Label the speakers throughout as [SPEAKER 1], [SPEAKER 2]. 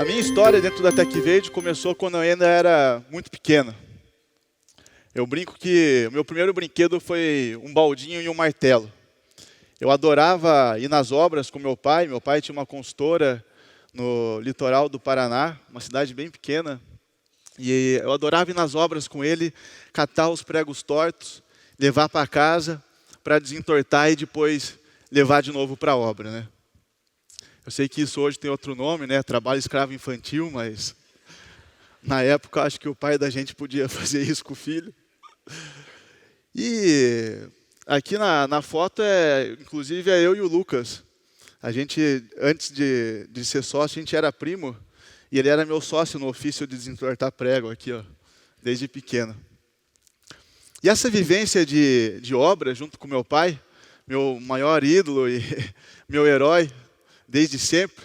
[SPEAKER 1] minha história dentro da TechVerde começou quando eu ainda era muito pequeno. Eu brinco que o meu primeiro brinquedo foi um baldinho e um martelo. Eu adorava ir nas obras com meu pai. Meu pai tinha uma consultora no litoral do Paraná, uma cidade bem pequena. E eu adorava ir nas obras com ele, catar os pregos tortos, levar para casa para desentortar e depois levar de novo para a obra, né? Eu sei que isso hoje tem outro nome, né? Trabalho escravo infantil, mas na época acho que o pai da gente podia fazer isso com o filho. E aqui na foto, inclusive, é eu e o Lucas. A gente, antes de ser sócio, a gente era primo. E ele era meu sócio no ofício de desentortar prego aqui, ó, desde pequeno. E essa vivência de obra, junto com meu pai, meu maior ídolo e meu herói, desde sempre,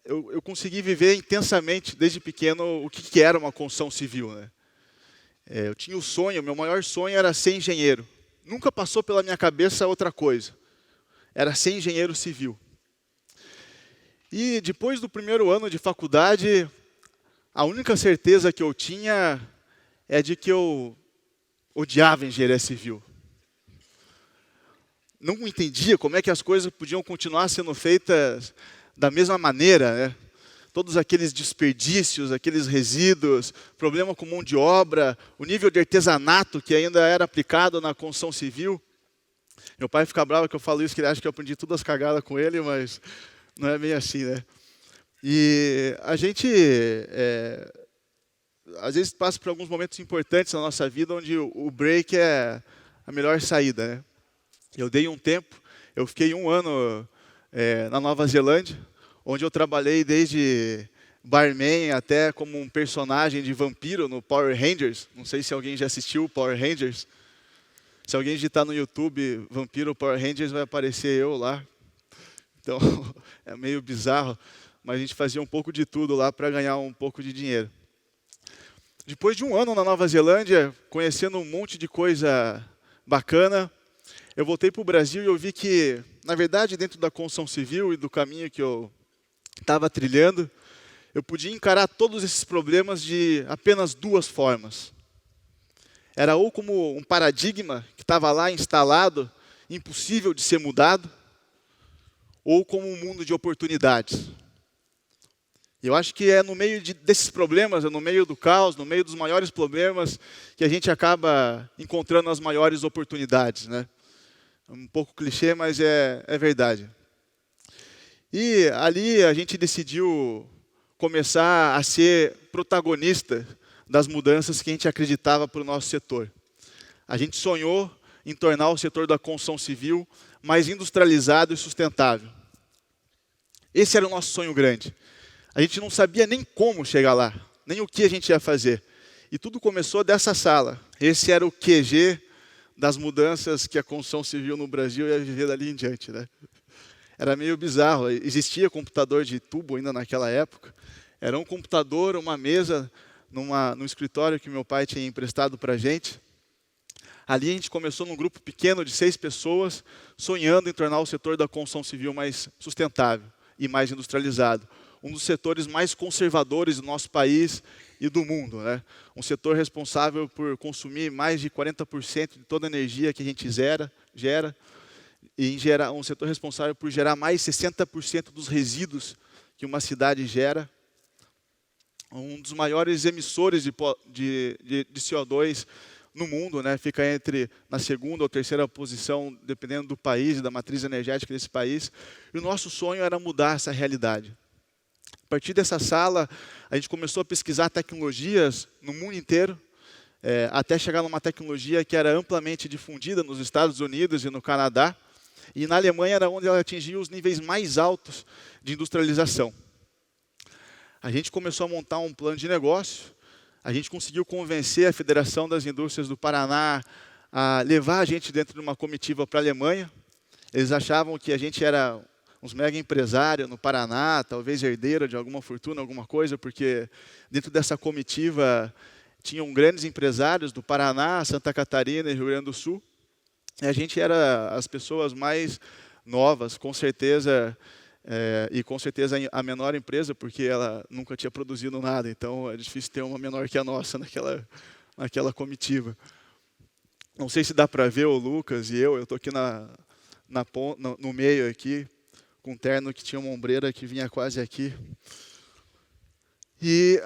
[SPEAKER 1] eu consegui viver intensamente, desde pequeno, o que era uma construção civil, né? Eu tinha o sonho, meu maior sonho era ser engenheiro. Nunca passou pela minha cabeça outra coisa. Era ser engenheiro civil. E depois do primeiro ano de faculdade, a única certeza que eu tinha é de que eu odiava engenharia civil. Não entendia como é que as coisas podiam continuar sendo feitas da mesma maneira, né? Todos aqueles desperdícios, aqueles resíduos, problema com mão de obra, o nível de artesanato que ainda era aplicado na construção civil. Meu pai fica bravo que eu falo isso, que ele acha que eu aprendi todas as cagadas com ele, mas não é bem assim, né? E a gente, às vezes, passa por alguns momentos importantes na nossa vida, onde o break é a melhor saída, né? Eu dei um tempo, eu fiquei um ano na Nova Zelândia, onde eu trabalhei desde barman até como um personagem de vampiro no Power Rangers. Não sei se alguém já assistiu Power Rangers. Se alguém digitar no YouTube Vampiro Power Rangers, vai aparecer eu lá. Então, é meio bizarro, mas a gente fazia um pouco de tudo lá para ganhar um pouco de dinheiro. Depois de um ano na Nova Zelândia, conhecendo um monte de coisa bacana, eu voltei para o Brasil e eu vi que, na verdade, dentro da construção civil e do caminho que eu estava trilhando, eu podia encarar todos esses problemas de apenas duas formas. Era ou como um paradigma que estava lá instalado, impossível de ser mudado, ou como um mundo de oportunidades. Eu acho que é no meio desses problemas, é no meio do caos, no meio dos maiores problemas, que a gente acaba encontrando as maiores oportunidades, né? Um pouco clichê, mas é verdade. E ali a gente decidiu começar a ser protagonista das mudanças que a gente acreditava para o nosso setor. A gente sonhou em tornar o setor da construção civil mais industrializado e sustentável. Esse era o nosso sonho grande. A gente não sabia nem como chegar lá, nem o que a gente ia fazer. E tudo começou dessa sala. Esse era o QG das mudanças que a construção civil no Brasil ia viver dali em diante, né? Era meio bizarro. Existia computador de tubo ainda naquela época. Era um computador, uma mesa, no escritório que meu pai tinha emprestado para a gente. Ali a gente começou num grupo pequeno de 6 pessoas, sonhando em tornar o setor da construção civil mais sustentável e mais industrializado. Um dos setores mais conservadores do nosso país e do mundo, né? Um setor responsável por consumir mais de 40% de toda a energia que a gente gera, e um setor responsável por gerar mais 60% dos resíduos que uma cidade gera. Um dos maiores emissores de CO2 no mundo, né? Fica na segunda ou terceira posição, dependendo do país e da matriz energética desse país. E o nosso sonho era mudar essa realidade. A partir dessa sala, a gente começou a pesquisar tecnologias no mundo inteiro, até chegar numa tecnologia que era amplamente difundida nos Estados Unidos e no Canadá. E na Alemanha era onde ela atingia os níveis mais altos de industrialização. A gente começou a montar um plano de negócio. A gente conseguiu convencer a Federação das Indústrias do Paraná a levar a gente dentro de uma comitiva para a Alemanha. Eles achavam que a gente era uns mega empresários no Paraná, talvez herdeiro de alguma fortuna, alguma coisa, porque dentro dessa comitiva tinham grandes empresários do Paraná, Santa Catarina e Rio Grande do Sul. E a gente era as pessoas mais novas, com certeza, e com certeza a menor empresa, porque ela nunca tinha produzido nada, então é difícil ter uma menor que a nossa naquela comitiva. Não sei se dá para ver o Lucas e eu estou aqui no meio aqui, com um terno que tinha uma ombreira que vinha quase aqui. E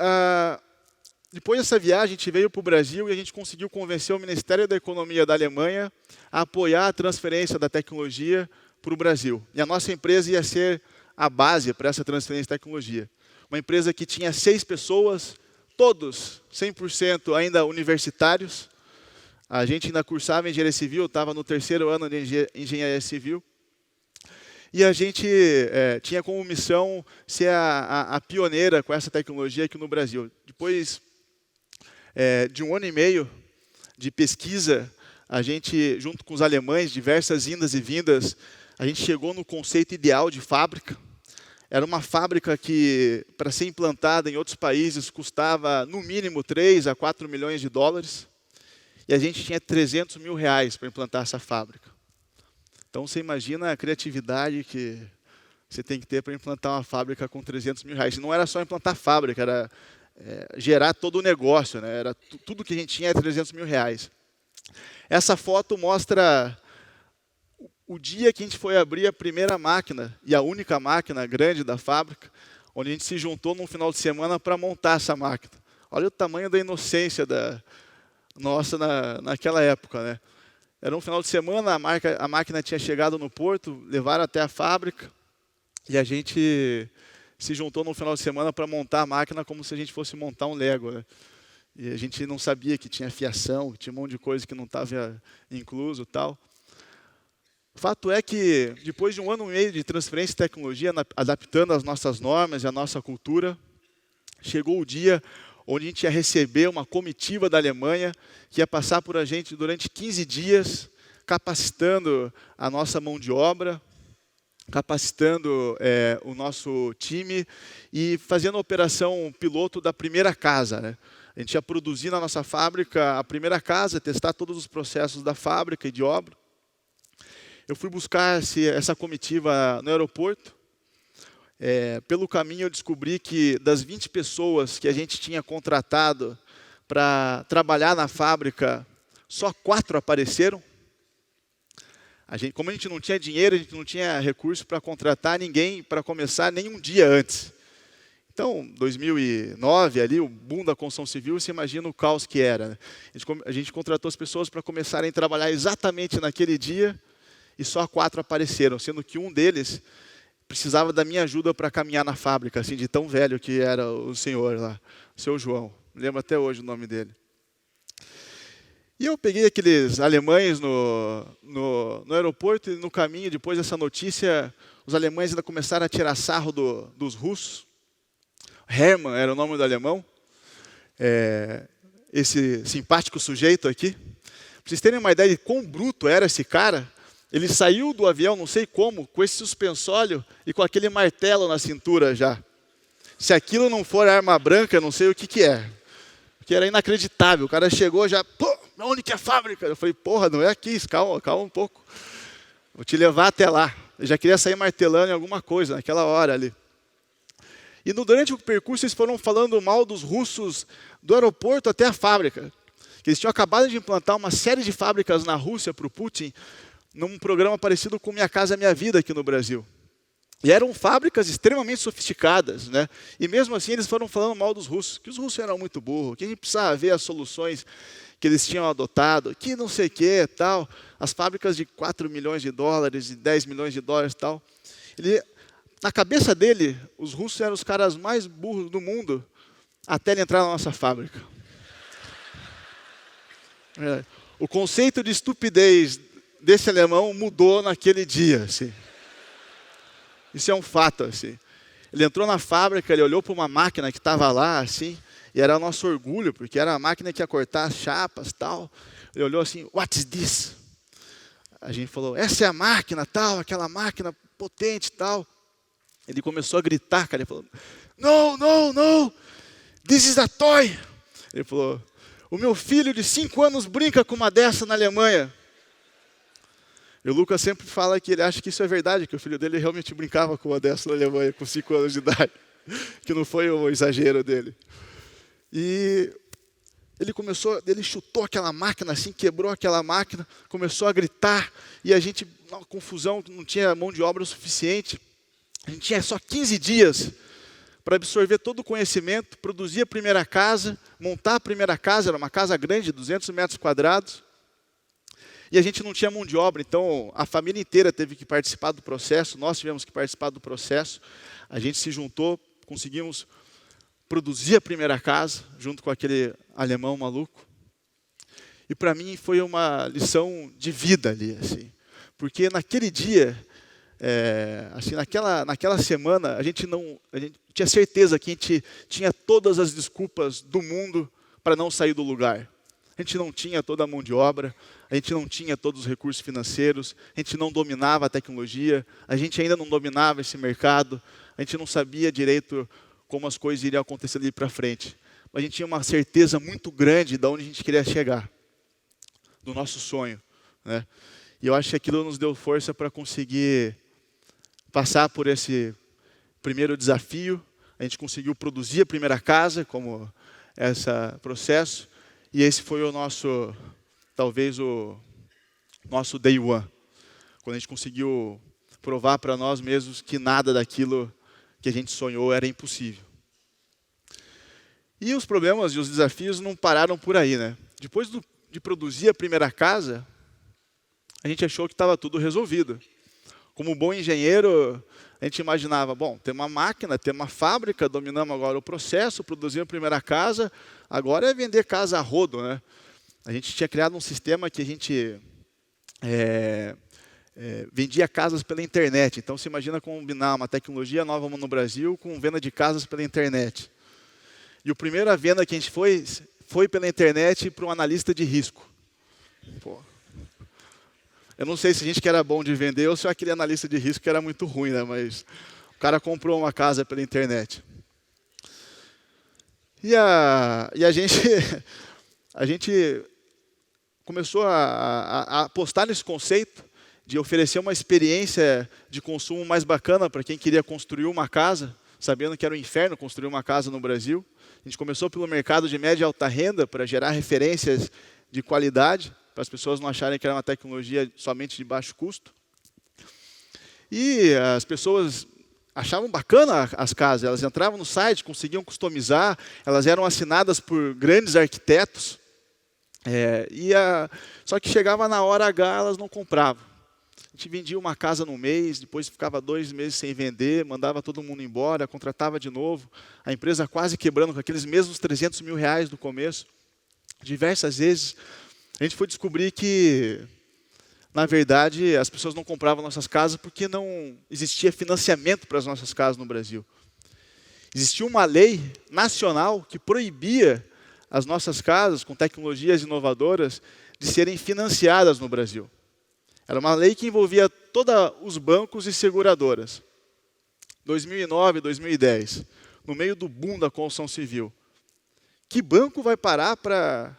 [SPEAKER 1] depois dessa viagem, a gente veio para o Brasil e a gente conseguiu convencer o Ministério da Economia da Alemanha a apoiar a transferência da tecnologia para o Brasil. E a nossa empresa ia ser a base para essa transferência de tecnologia. Uma empresa que tinha 6 pessoas, todos 100% ainda universitários. A gente ainda cursava engenharia civil, estava no 3º ano de engenharia civil. E a gente tinha como missão ser a pioneira com essa tecnologia aqui no Brasil. Depois de 1 ano e meio de pesquisa, a gente, junto com os alemães, diversas indas e vindas, a gente chegou no conceito ideal de fábrica. Era uma fábrica que, para ser implantada em outros países, custava no mínimo 3 a 4 milhões de dólares. E a gente tinha 300 mil reais para implantar essa fábrica. Então, você imagina a criatividade que você tem que ter para implantar uma fábrica com 300 mil reais. E não era só implantar a fábrica, era gerar todo o negócio, né? Era tudo que a gente tinha é 300 mil reais. Essa foto mostra o dia que a gente foi abrir a primeira máquina, e a única máquina grande da fábrica, onde a gente se juntou num final de semana para montar essa máquina. Olha o tamanho da inocência nossa naquela época, né? Era um final de semana, a máquina tinha chegado no porto, levaram até a fábrica, e a gente se juntou no final de semana para montar a máquina como se a gente fosse montar um Lego, né? E a gente não sabia que tinha fiação, que tinha um monte de coisa que não estava incluso e tal. O fato é que, depois de 1 ano e meio de transferência de tecnologia, adaptando as nossas normas e a nossa cultura, chegou o dia onde a gente ia receber uma comitiva da Alemanha que ia passar por a gente durante 15 dias, capacitando a nossa mão de obra, capacitando o nosso time e fazendo a operação piloto da primeira casa, né? A gente ia produzir na nossa fábrica a primeira casa, testar todos os processos da fábrica e de obra. Eu fui buscar essa comitiva no aeroporto. Pelo caminho eu descobri que das 20 pessoas que a gente tinha contratado para trabalhar na fábrica, só 4 apareceram. Como a gente não tinha dinheiro, a gente não tinha recurso para contratar ninguém para começar nem um dia antes. Então, 2009, ali, o boom da construção civil, você imagina o caos que era, né? A gente contratou as pessoas para começarem a trabalhar exatamente naquele dia e só 4 apareceram, sendo que um deles precisava da minha ajuda para caminhar na fábrica, assim, de tão velho que era o senhor lá, o seu João. Lembro até hoje o nome dele. E eu peguei aqueles alemães no aeroporto e no caminho, depois dessa notícia, os alemães ainda começaram a tirar sarro dos russos. Hermann era o nome do alemão, esse simpático sujeito aqui. Para vocês terem uma ideia de quão bruto era esse cara, ele saiu do avião, não sei como, com esse suspensório e com aquele martelo na cintura já. Se aquilo não for arma branca, não sei o que é. Porque era inacreditável. O cara chegou já, pô, onde que é a fábrica? Eu falei, porra, não é aqui, calma um pouco. Vou te levar até lá. Eu já queria sair martelando em alguma coisa naquela hora ali. E durante o percurso eles foram falando mal dos russos do aeroporto até a fábrica. Que eles tinham acabado de implantar uma série de fábricas na Rússia para o Putin, num programa parecido com Minha Casa Minha Vida aqui no Brasil. E eram fábricas extremamente sofisticadas, né? E mesmo assim eles foram falando mal dos russos, que os russos eram muito burros, que a gente precisava ver as soluções que eles tinham adotado, que não sei o que, tal. As fábricas de 4 milhões de dólares e 10 milhões de dólares, tal. Na cabeça dele, os russos eram os caras mais burros do mundo, até ele entrar na nossa fábrica. O conceito de estupidez desse alemão mudou naquele dia, assim. Isso é um fato, assim. Ele entrou na fábrica, ele olhou para uma máquina que estava lá, assim, e era o nosso orgulho, porque era a máquina que ia cortar as chapas, tal. Ele olhou assim, what's this? A gente falou, essa é a máquina, tal, aquela máquina potente, tal. Ele começou a gritar, cara, ele falou, no, this is a toy. Ele falou, o meu filho de 5 anos brinca com uma dessa na Alemanha. E o Lucas sempre fala que ele acha que isso é verdade, que o filho dele realmente brincava com uma dessa na Alemanha, com 5 anos de idade, que não foi um exagero dele. E ele chutou aquela máquina assim, quebrou aquela máquina, começou a gritar, e a gente, uma confusão, não tinha mão de obra suficiente. A gente tinha só 15 dias para absorver todo o conhecimento, produzir a primeira casa, montar a primeira casa, era uma casa grande, 200 metros quadrados, e a gente não tinha mão de obra, então a família inteira teve que participar do processo, nós tivemos que participar do processo, a gente se juntou, conseguimos produzir a primeira casa, junto com aquele alemão maluco, e para mim foi uma lição de vida ali, assim, porque naquele dia, assim, naquela semana, a gente tinha certeza que a gente tinha todas as desculpas do mundo para não sair do lugar. A gente não tinha toda a mão de obra, a gente não tinha todos os recursos financeiros, a gente não dominava a tecnologia, a gente ainda não dominava esse mercado, a gente não sabia direito como as coisas iriam acontecer ali para frente. Mas a gente tinha uma certeza muito grande de onde a gente queria chegar, do nosso sonho, né? E eu acho que aquilo nos deu força para conseguir passar por esse primeiro desafio. A gente conseguiu produzir a primeira casa, como esse processo. E esse foi o nosso, talvez o nosso day one. Quando a gente conseguiu provar para nós mesmos que nada daquilo que a gente sonhou era impossível. E os problemas e os desafios não pararam por aí, né? Depois de produzir a primeira casa, a gente achou que estava tudo resolvido. Como bom engenheiro, a gente imaginava, bom, tem uma máquina, tem uma fábrica, dominamos agora o processo, produzimos a primeira casa, agora é vender casa a rodo, né? A gente tinha criado um sistema que a gente vendia casas pela internet. Então, você imagina combinar uma tecnologia nova no Brasil com venda de casas pela internet. E a primeira venda que a gente foi pela internet para um analista de risco. Pô. Eu não sei se a gente que era bom de vender ou se aquele analista de risco que era muito ruim, né? Mas o cara comprou uma casa pela internet. E a gente começou a apostar nesse conceito de oferecer uma experiência de consumo mais bacana para quem queria construir uma casa, sabendo que era um inferno construir uma casa no Brasil. A gente começou pelo mercado de média e alta renda para gerar referências de qualidade, para as pessoas não acharem que era uma tecnologia somente de baixo custo. E as pessoas achavam bacana as casas, elas entravam no site, conseguiam customizar, elas eram assinadas por grandes arquitetos, só que chegava na hora H, elas não compravam. A gente vendia uma casa no mês, depois ficava 2 meses sem vender, mandava todo mundo embora, contratava de novo, a empresa quase quebrando com aqueles mesmos 300 mil reais no começo. Diversas vezes, a gente foi descobrir que, na verdade, as pessoas não compravam nossas casas porque não existia financiamento para as nossas casas no Brasil. Existia uma lei nacional que proibia as nossas casas, com tecnologias inovadoras, de serem financiadas no Brasil. Era uma lei que envolvia todos os bancos e seguradoras. 2009, 2010, no meio do boom da construção civil. Que banco vai parar para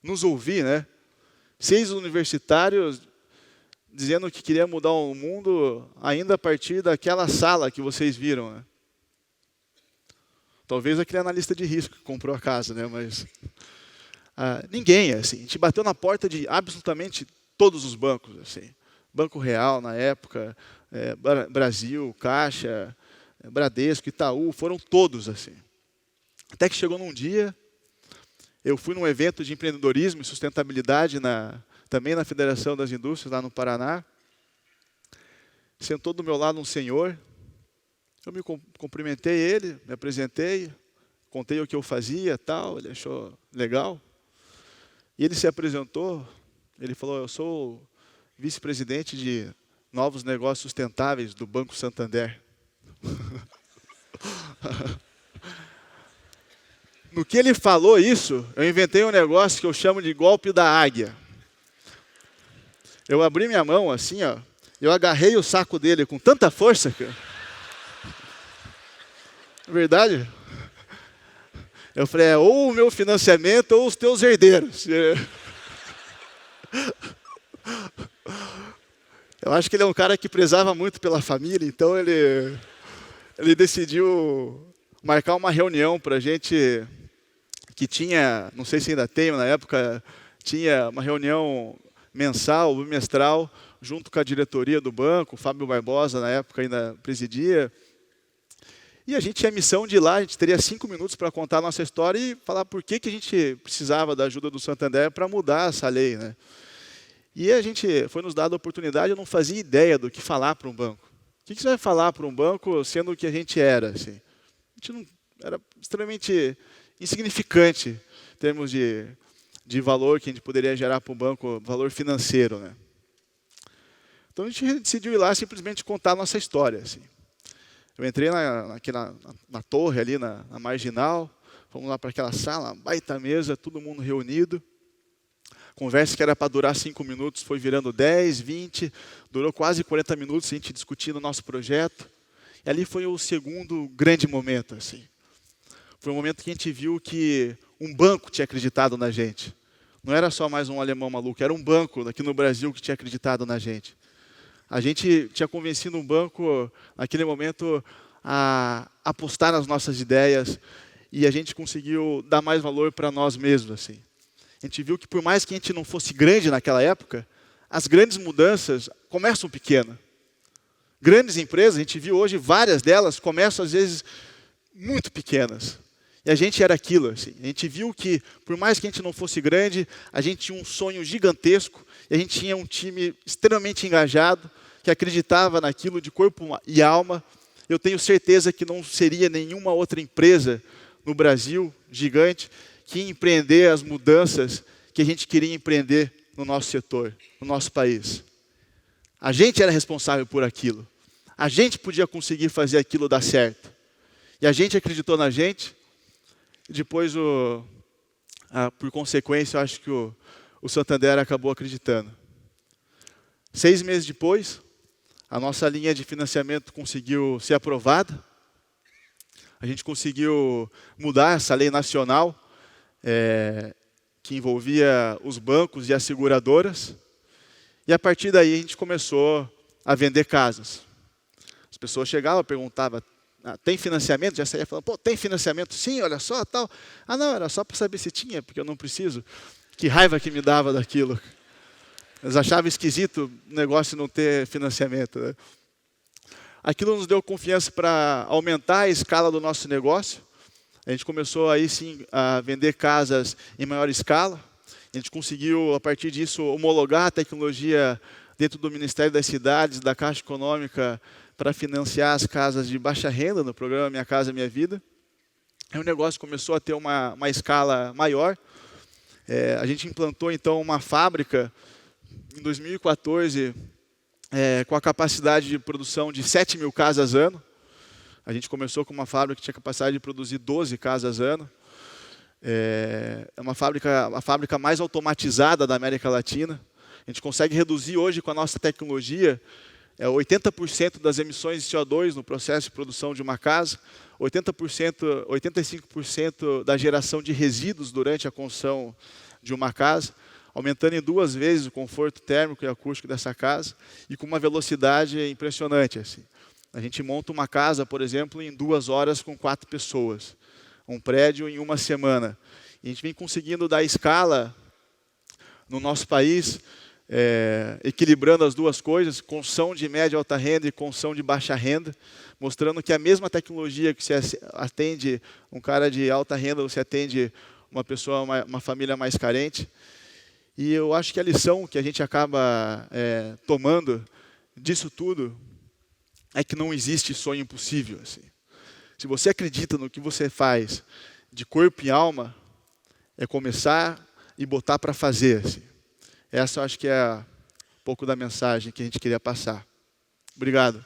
[SPEAKER 1] nos ouvir, né? 6 universitários dizendo que queria mudar o mundo ainda a partir daquela sala que vocês viram, né? Talvez aquele analista de risco que comprou a casa, né? Mas ninguém, assim. A gente bateu na porta de absolutamente todos os bancos, assim. Banco Real na época, Brasil, Caixa, Bradesco, Itaú, foram todos assim. Até que chegou num dia, eu fui num evento de empreendedorismo e sustentabilidade também na Federação das Indústrias, lá no Paraná. Sentou do meu lado um senhor, eu me cumprimentei ele, me apresentei, contei o que eu fazia, tal, ele achou legal. E ele se apresentou, ele falou, eu sou vice-presidente de novos negócios sustentáveis do Banco Santander. No que ele falou isso, eu inventei um negócio que eu chamo de golpe da águia. Eu abri minha mão assim, ó, eu agarrei o saco dele com tanta força que... Verdade? Eu falei, ou o meu financiamento ou os teus herdeiros. Eu acho que ele é um cara que prezava muito pela família, então ele decidiu marcar uma reunião para a gente, que tinha, não sei se ainda tem, na época, tinha uma reunião mensal, bimestral, junto com a diretoria do banco, o Fábio Barbosa, na época, ainda presidia. E a gente tinha a missão de ir lá, a gente teria 5 minutos para contar a nossa história e falar por que a gente precisava da ajuda do Santander para mudar essa lei, né? E a gente foi nos dada a oportunidade, eu não fazia ideia do que falar para um banco. O que você vai falar para um banco sendo o que a gente era? Assim? A gente não, era extremamente insignificante em termos de valor que a gente poderia gerar para um banco, valor financeiro, né? Então a gente decidiu ir lá simplesmente contar a nossa história. Assim. Eu entrei na torre ali, na Marginal, fomos lá para aquela sala, uma baita mesa, todo mundo reunido. Conversa que era para durar 5 minutos, foi virando 10, 20, durou quase 40 minutos a gente discutindo o nosso projeto. E ali foi o segundo grande momento. Assim. Foi um momento que a gente viu que um banco tinha acreditado na gente. Não era só mais um alemão maluco, era um banco aqui no Brasil que tinha acreditado na gente. A gente tinha convencido um banco, naquele momento, a apostar nas nossas ideias e a gente conseguiu dar mais valor para nós mesmos. Assim. A gente viu que por mais que a gente não fosse grande naquela época, as grandes mudanças começam pequenas. Grandes empresas, a gente viu hoje, várias delas começam às vezes muito pequenas. E a gente era aquilo. Assim. A gente viu que por mais que a gente não fosse grande, a gente tinha um sonho gigantesco e a gente tinha um time extremamente engajado, que acreditava naquilo de corpo e alma. Eu tenho certeza que não seria nenhuma outra empresa no Brasil, gigante, que ia empreender as mudanças que a gente queria empreender no nosso setor, no nosso país. A gente era responsável por aquilo. A gente podia conseguir fazer aquilo dar certo. E a gente acreditou na gente. E depois, por consequência, eu acho que o Santander acabou acreditando. 6 meses depois, a nossa linha de financiamento conseguiu ser aprovada. A gente conseguiu mudar essa lei nacional, que envolvia os bancos e as seguradoras. E a partir daí a gente começou a vender casas. As pessoas chegavam e perguntavam, tem financiamento? Já saía falando, pô, tem financiamento? Sim, olha só, tal. Ah, não, era só para saber se tinha, porque eu não preciso. Que raiva que me dava daquilo. Eles achavam esquisito o negócio não ter financiamento. Né? Aquilo nos deu confiança para aumentar a escala do nosso negócio. A gente começou aí sim a vender casas em maior escala. A gente conseguiu, a partir disso, homologar a tecnologia dentro do Ministério das Cidades, da Caixa Econômica, para financiar as casas de baixa renda no programa Minha Casa Minha Vida. Aí o negócio começou a ter uma escala maior. A gente implantou, então, uma fábrica em 2014 com a capacidade de produção de 7 mil casas ano. A gente começou com uma fábrica que tinha capacidade de produzir 12 casas ano. É a fábrica mais automatizada da América Latina. A gente consegue reduzir hoje com a nossa tecnologia 80% das emissões de CO2 no processo de produção de uma casa, 85% da geração de resíduos durante a construção de uma casa, aumentando em 2 vezes o conforto térmico e acústico dessa casa e com uma velocidade impressionante. Assim. A gente monta uma casa, por exemplo, em 2 horas com 4 pessoas, um prédio em 1 semana. E a gente vem conseguindo dar escala no nosso país, equilibrando as duas coisas, construção de média e alta renda e construção de baixa renda, mostrando que a mesma tecnologia que se atende um cara de alta renda, você atende uma pessoa, uma família mais carente. E eu acho que a lição que a gente acaba tomando disso tudo é que não existe sonho impossível. Assim. Se você acredita no que você faz de corpo e alma, é começar e botar para fazer. Assim. Essa eu acho que é um pouco da mensagem que a gente queria passar. Obrigado.